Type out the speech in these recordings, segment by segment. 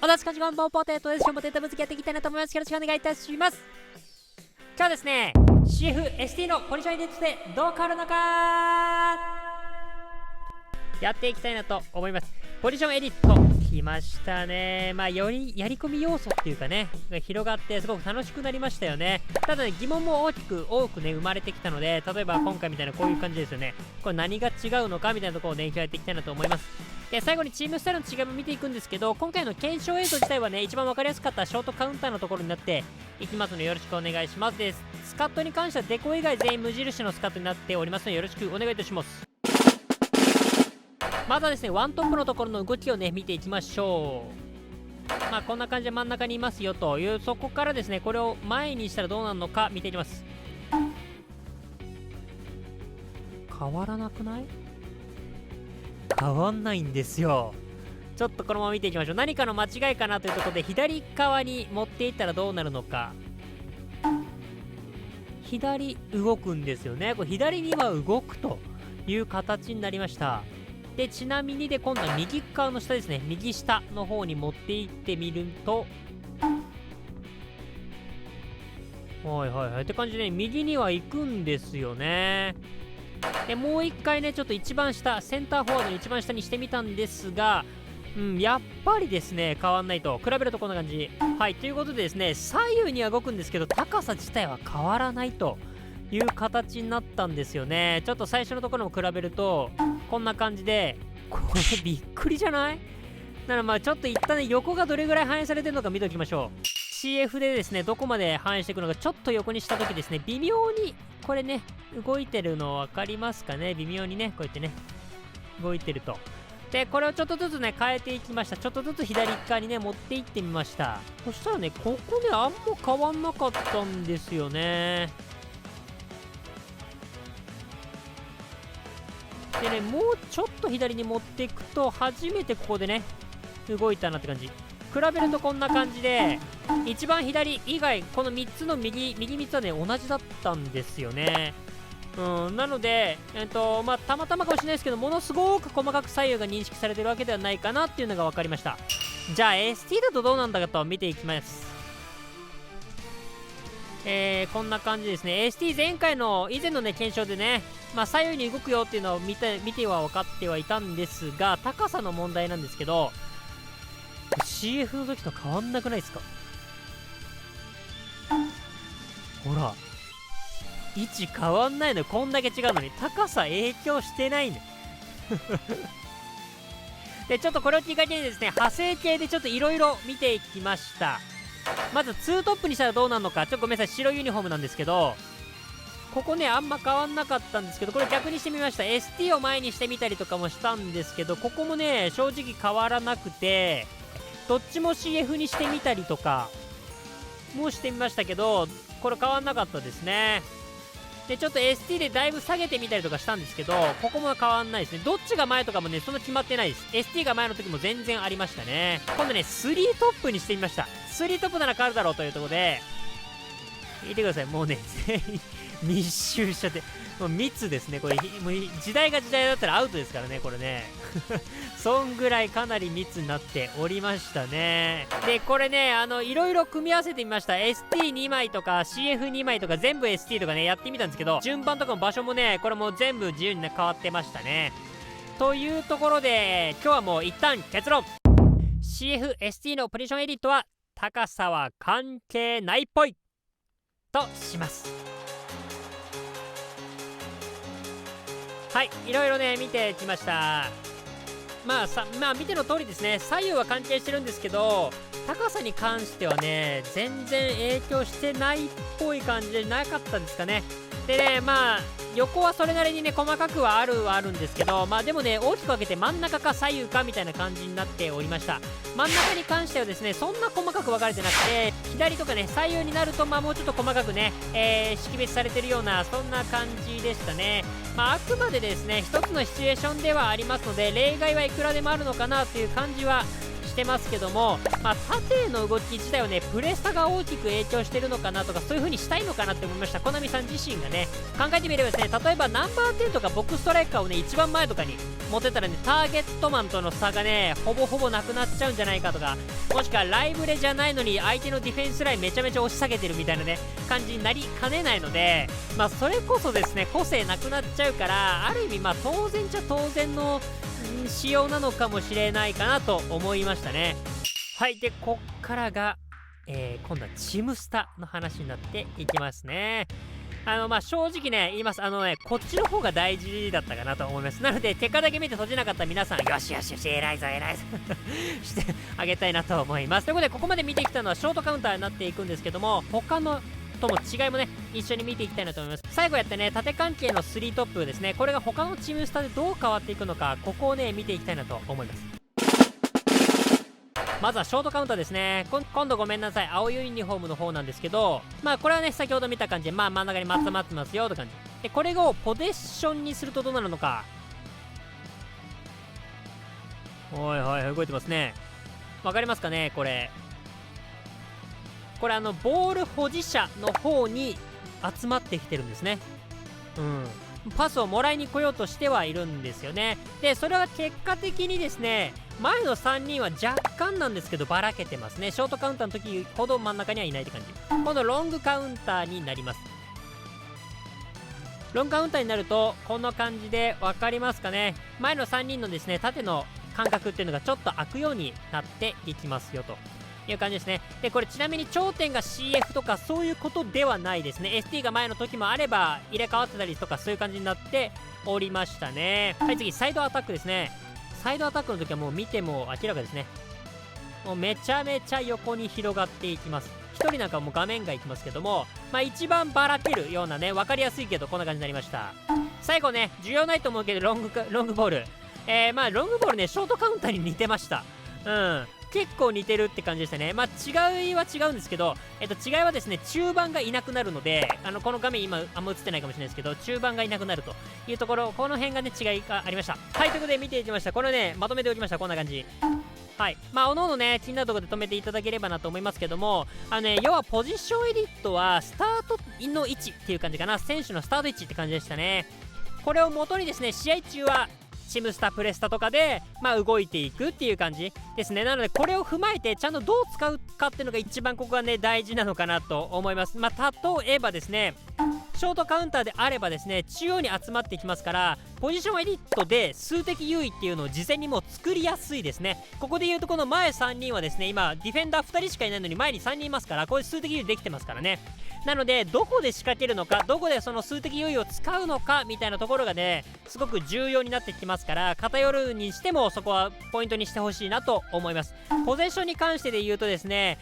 私こちらのポテトです。今日もテントぶつけやっていきたいなと思います。よろしくお願いいたします。今日はですね、CFST のポジションエディットでどう変わるのかやっていきたいなと思います。ポジションエディット来ましたね。よりやり込み要素っていうかね、が広がってすごく楽しくなりましたよね。ただね、疑問も多くね、生まれてきたので、例えば今回みたいなこういう感じですよね。これ何が違うのかみたいなところをね、やっていきたいなと思います。で、最後にチームスタイルの違いも見ていくんですけど、今回の検証映像自体はね、一番分かりやすかったショートカウンターのところになっていきますので、よろしくお願いします。スカットに関してはデコ以外全員無印のスカットになっておりますので、よろしくお願いいたします。まずはですね、ワントップのところの動きをね、見ていきましょう。こんな感じで真ん中にいますよという、そこからですね、これを前にしたらどうなるのか見ていきます。変わらなくない？変わんないんですよ。ちょっとこのまま見ていきましょう。何かの間違いかなというところで、左側に持っていったらどうなるのか。左動くんですよね。これ左には動くという形になりました。で、ちなみにで今度は右側の下ですね、右下の方に持っていってみると、って感じで、ね、右には行くんですよね。で、もう一回ね、ちょっと一番下、センターフォワードの一番下にしてみたんですが、やっぱりですね、変わんないと。比べるとこんな感じ。はい、ということでですね、左右には動くんですけど、高さ自体は変わらないという形になったんですよね。ちょっと最初のところも比べると、こんな感じで、これびっくりじゃない？ならちょっと一旦ね、横がどれぐらい反映されてるのか見ておきましょう。CF でですね、どこまで反映していくのか、ちょっと横にした時ですね、微妙に、これね、動いてるの分かりますかね？微妙にね、こうやってね、動いてると。で、これをちょっとずつね、変えていきました。ちょっとずつ左側にね、持っていってみました。そしたらね、ここね、あんま変わんなかったんですよね。でね、もうちょっと左に持っていくと、初めてここでね、動いたなって感じ。比べるとこんな感じで、一番左以外、この3つの右3つはね、同じだったんですよね。なので、たまたまかもしれないですけど、ものすごく細かく左右が認識されてるわけではないかなっていうのが分かりました。じゃあ、ST だとどうなんだかと見ていきます。こんな感じですね。ST 以前のね、検証でね、左右に動くよっていうのを見ては分かってはいたんですが、高さの問題なんですけど、CF の時と変わんなくないですか？ほら。位置変わんないの。こんだけ違うのに高さ影響してないねで、ちょっとこれをきっかけにですね、派生系でちょっといろいろ見ていきました。まず2トップにしたらどうなるのか。ちょっとごめんなさい、白ユニフォームなんですけど、ここねあんま変わんなかったんですけど、これ逆にしてみました。 ST を前にしてみたりとかもしたんですけど、ここもね正直変わらなくて、どっちも CF にしてみたりとかもしてみましたけど、これ変わんなかったですね。で、ちょっと ST でだいぶ下げてみたりとかしたんですけど、ここも変わんないですね。どっちが前とかもね、そんな決まってないです。ST が前の時も全然ありましたね。今度ね、3トップにしてみました。3トップなら変わるだろうというところで、見てください。もうね、全員密集しちゃって、もう密ですね。これ、もう時代が時代だったらアウトですからね、これね。そんぐらいかなり密になっておりましたね。で、これね、いろいろ組み合わせてみました。ST2 枚とか CF2 枚とか全部 ST とかね、やってみたんですけど、順番とかも場所もね、これも全部自由にね、変わってましたね。というところで、今日はもう一旦結論。CFST のポジションエディットは、高さは関係ないっぽいとします。はい、いろいろね、見てきました。見ての通りですね、左右は関係してるんですけど、高さに関してはね、全然影響してないっぽい感じでなかったですかね。でね、横はそれなりにね、細かくはあるんですけど、でもね、大きく分けて真ん中か左右かみたいな感じになっておりました。真ん中に関してはですね、そんな細かく分かれてなくて、左とかね、左右になると、もうちょっと細かくね、識別されてるような、そんな感じでしたね。あくまでですね、一つのシチュエーションではありますので、例外はいくらでもあるのかなという感じはししてますけども、縦の動き自体はねプレスタが大きく影響してるのかなとか、そういう風にしたいのかなって思いました。コナミさん自身がね考えてみればですね、例えばナンバー10とかボックスストライカーをね一番前とかに持ってたらね、ターゲットマンとの差がねほぼほぼなくなっちゃうんじゃないかとか、もしくはライブレじゃないのに相手のディフェンスラインめちゃめちゃ押し下げてるみたいなね感じになりかねないので、それこそですね個性なくなっちゃうから、ある意味当然っちゃ当然の仕様なのかもしれないかなと思いましたね。はい。でこっからが、今度はチムスタの話になっていきますね。正直ね言います。こっちの方が大事だったかなと思います。なので結果だけ見て閉じなかった皆さん、よしよしよし、偉いぞ偉いぞしてあげたいなと思います。ということでここまで見てきたのはショートカウンターになっていくんですけども、他のとも違いもね一緒に見ていきたいなと思います。最後やったね縦関係の3トップですね、これが他のチームスタでどう変わっていくのか、ここをね見ていきたいなと思います。まずはショートカウンターですね。今度ごめんなさい、青いユニフォームの方なんですけど、これはね先ほど見た感じで真ん中にまってますよって感じで、これをポゼッションにするとどうなるのか。おいおい動いてますね。わかりますかね。これボール保持者の方に集まってきてるんですね。パスをもらいに来ようとしてはいるんですよね。でそれは結果的にですね、前の3人は若干なんですけどばらけてますね。ショートカウンターの時ほど真ん中にはいないって感じ。今度ロングカウンターになります。ロングカウンターになるとこんな感じで分かりますかね。前の3人のですね縦の間隔っていうのがちょっと開くようになっていきますよという感じですね。でこれちなみに頂点が CF とかそういうことではないですね。 ST が前の時もあれば入れ替わってたりとか、そういう感じになっておりましたね。はい、次サイドアタックですね。サイドアタックの時はもう見ても明らかですね。もうめちゃめちゃ横に広がっていきます。1人なんかもう画面がいきますけども、一番ばらけるようなね、分かりやすいけどこんな感じになりました。最後ね重要ないと思うけどロングボール、ロングボールねショートカウンターに似てました。結構似てるって感じでしたね。違いは違うんですけど、違いはですね中盤がいなくなるので、この画面今あんま映ってないかもしれないですけど、中盤がいなくなるというところ、この辺がね違いがありました。はい、ということで見ていきました。これをねまとめておきました。こんな感じ。はい、おのおのね気になるところで止めていただければなと思いますけども、要はポジションエディットはスタートの位置っていう感じかな。選手のスタート位置って感じでしたね。これを元にですね試合中はチムスタプレスタとかで動いていくっていう感じですね。なのでこれを踏まえてちゃんとどう使うかっていうのが一番ここがね大事なのかなと思います。例えばですねショートカウンターであればですね中央に集まってきますから、ポジションエディットで数的優位っていうのを事前にもう作りやすいですね。ここで言うとこの前3人はですね今ディフェンダー2人しかいないのに前に3人いますから、これ数的優位できてますからね。なのでどこで仕掛けるのか、どこでその数的優位を使うのかみたいなところがねすごく重要になってきますから、偏るにしてもそこはポイントにしてほしいなと思います。ポゼッションに関してで言うとですね、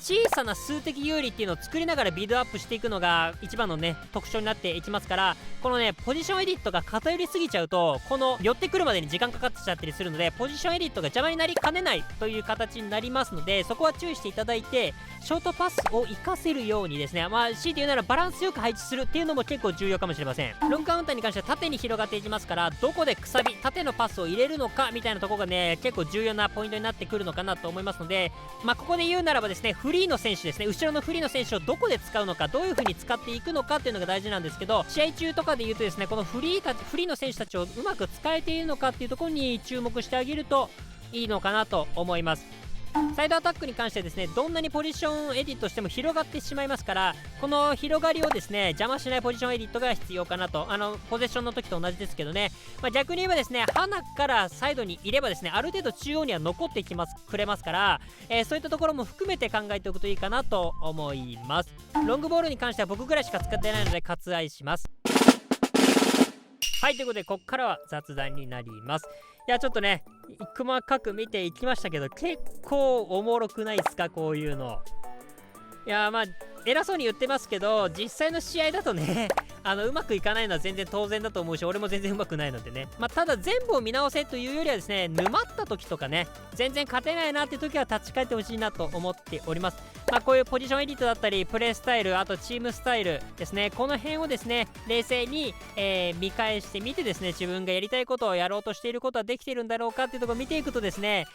小さな数的有利っていうのを作りながらビルドアップしていくのが一番のね特徴になっていきますから、このねポジションエディットが偏りすぎちゃうとこの寄ってくるまでに時間かかってちゃったりするので、ポジションエディットが邪魔になりかねないという形になりますので、そこは注意していただいてショートパスを活かせるようにですね、強いて言うならバランスよく配置するっていうのも結構重要かもしれません。ロングカウンターに関しては縦に広がっていきますから、どこでくさび縦のパスを入れるのかみたいなところがね結構重要なポイントになってくるのかなと思いますので、ここで言うならばですねフリーの選手ですね、後ろのフリーの選手をどこで使うのか、どういう風に使っていくのかっていうのが大事なんですけど、試合中とかで言うとですねこのフリーの選手たちをうまく使えているのかっていうところに注目してあげるといいのかなと思います。サイドアタックに関してはですねどんなにポジションエディットしても広がってしまいますから、この広がりをですね邪魔しないポジションエディットが必要かなと。ポゼッションの時と同じですけどね、逆に言えばですね鼻からサイドにいればですねある程度中央には残ってくれますから、そういったところも含めて考えておくといいかなと思います。ロングボールに関しては僕ぐらいしか使ってないので割愛します。はい、ということでこっからは雑談になります。いやちょっとね細かく見ていきましたけど、結構おもろくないですかこういうの。いや偉そうに言ってますけど、実際の試合だとねうまくいかないのは全然当然だと思うし、俺も全然うまくないのでね、ただ全部を見直せというよりはですね沼った時とかね全然勝てないなって時は立ち返ってほしいなと思っております。こういうポジションエディットだったりプレースタイル、あとチームスタイルですね、この辺をですね冷静に、見返してみてですね、自分がやりたいことをやろうとしていることはできているんだろうかっていうところを見ていくとですね、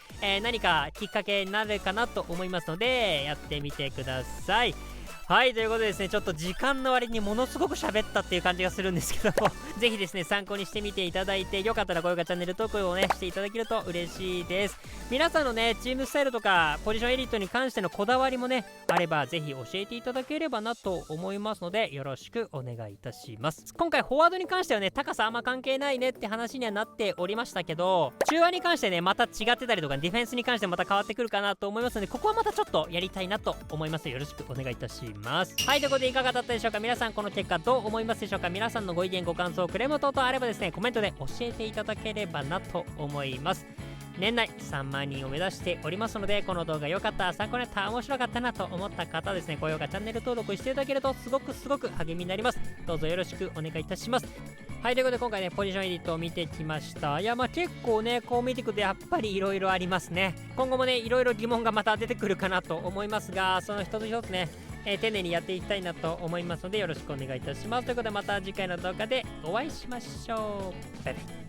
何かきっかけになるかなと思いますので、やってみてください。はい、ということでですね、ちょっと時間の割にものすごく喋ったっていう感じがするんですけどもぜひですね、参考にしてみていただいて、よかったら高評価、チャンネル登録をね、していただけると嬉しいです。皆さんのね、チームスタイルとか、ポジションエディットに関してのこだわりもね、あれば、ぜひ教えていただければなと思いますので、よろしくお願いいたします。今回、フォワードに関してはね、高さあんま関係ないねって話にはなっておりましたけど、中和に関してね、また違ってたりとか、ディフェンスに関してまた変わってくるかなと思いますので、ここはまたちょっとやりたいなと思います。よろしくお願いいたします。はい、ということでいかがだったでしょうか。皆さんこの結果どう思いますでしょうか。皆さんのご意見ご感想クレーム等々あればですね、コメントで教えていただければなと思います。年内3万人を目指しておりますので、この動画良かった、参考になった、面白かったなと思った方はですね、高評価チャンネル登録していただけるとすごく励みになります。どうぞよろしくお願いいたします。はい、ということで今回ね、ポジションエディットを見てきました。いや、結構ね、こう見ていくとやっぱり色々ありますね。今後もね、色々疑問がまた出てくるかなと思いますが、その一つ一つね、丁寧にやっていきたいなと思いますので、よろしくお願いいたします。ということでまた次回の動画でお会いしましょう。バイバイ。